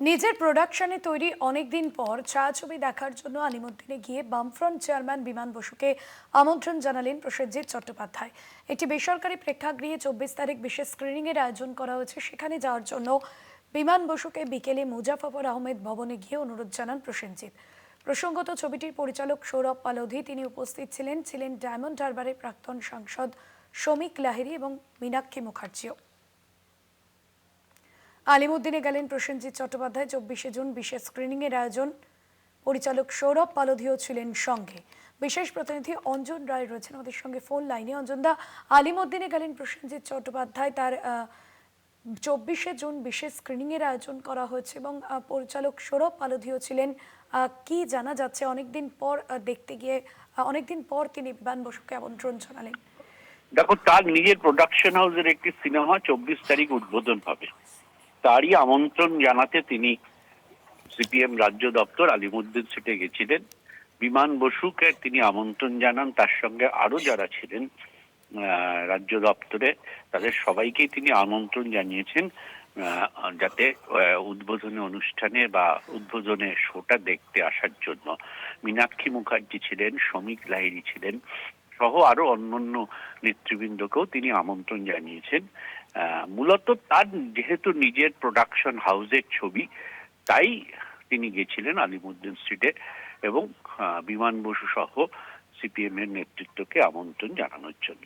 নিজের প্রোডাকশনে তৈরি অনেকদিন পর ছায়াছবি দেখার জন্য আলিমুদ্দিনে গিয়ে বামফ্রন্ট চেয়ারম্যান বিমান বসুকে আমন্ত্রণ জানালেন প্রসেনজিৎ চট্টোপাধ্যায়। একটি বেসরকারি প্রেক্ষাগৃহে 24 তারিখ বিশেষ স্ক্রিনিংয়ের আয়োজন করা হয়েছে। সেখানে যাওয়ার জন্য বিমান বসুকে বিকেলে মুজাফফর আহমেদ ভবনে গিয়ে অনুরোধ জানান প্রসেনজিৎ। প্রসঙ্গত, ছবিটির পরিচালক সৌরভ পালোধি তিনি উপস্থিত ছিলেন ডায়মন্ড হারবারের প্রাক্তন সাংসদ শ্রমিক লাহিড়ী এবং মীনাক্ষী মুখার্জিও। আলিমুদ্দিনে গেলেন প্রসেনজিৎ চট্টোপাধ্যায়। 24শে জুন বিশেষ স্ক্রিনিংয়ের আয়োজন, পরিচালক সৌরভ পালোধিও ছিলেন সঙ্গে। বিশেষ প্রতিনিধি অঞ্জন রায় রয়েছেন আমাদের সঙ্গে ফোন লাইনে। অঞ্জনদা, আলিমুদ্দিনে গেলেন প্রসেনজিৎ চট্টোপাধ্যায়, তার 24শে জুন বিশেষ স্ক্রিনিংয়ের আয়োজন করা হয়েছে এবং পরিচালক সৌরভ পালোধিও ছিলেন। কি জানা যাচ্ছে অনেকদিন পর দেখতে গিয়ে, অনেকদিন পর তিনি বিমান বসুকে আমন্ত্রণ জানালেন? দেখো, তার নিজের প্রোডাকশন হাউসের একটি সিনেমা 24 তারিখ উদ্বোধন হবে। তারই আমন্ত্রণ জানাতে তিনি সিপিএম রাজ্য দপ্তর আলিমুদ্দিন সিটে গেছিলেন। বিমান বসুকে তিনি আমন্ত্রণ জানান, তার সঙ্গে আরো যারা ছিলেন রাজ্য দপ্তরে তাদের সবাইকেই তিনি আমন্ত্রণ জানিয়েছেন যাতে উদ্বোধনী অনুষ্ঠানে বা উদ্বোধনে শোটা দেখতে আসার জন্য। মীনাক্ষী মুখার্জি ছিলেন, শ্রমিক লাহিড়ী ছিলেন সহ আরো অন্যান্য নেতৃবৃন্দকেও তিনি আমন্ত্রণ জানিয়েছেন। মূলত তার যেহেতু নিজের প্রোডাকশন হাউসের ছবি, তাই তিনি গেছিলেন আলিমুদ্দিন স্ট্রিটে এবং বিমান বসু সহ সিপিএম এর নেতৃত্বকে আমন্ত্রণ জানানোর জন্য।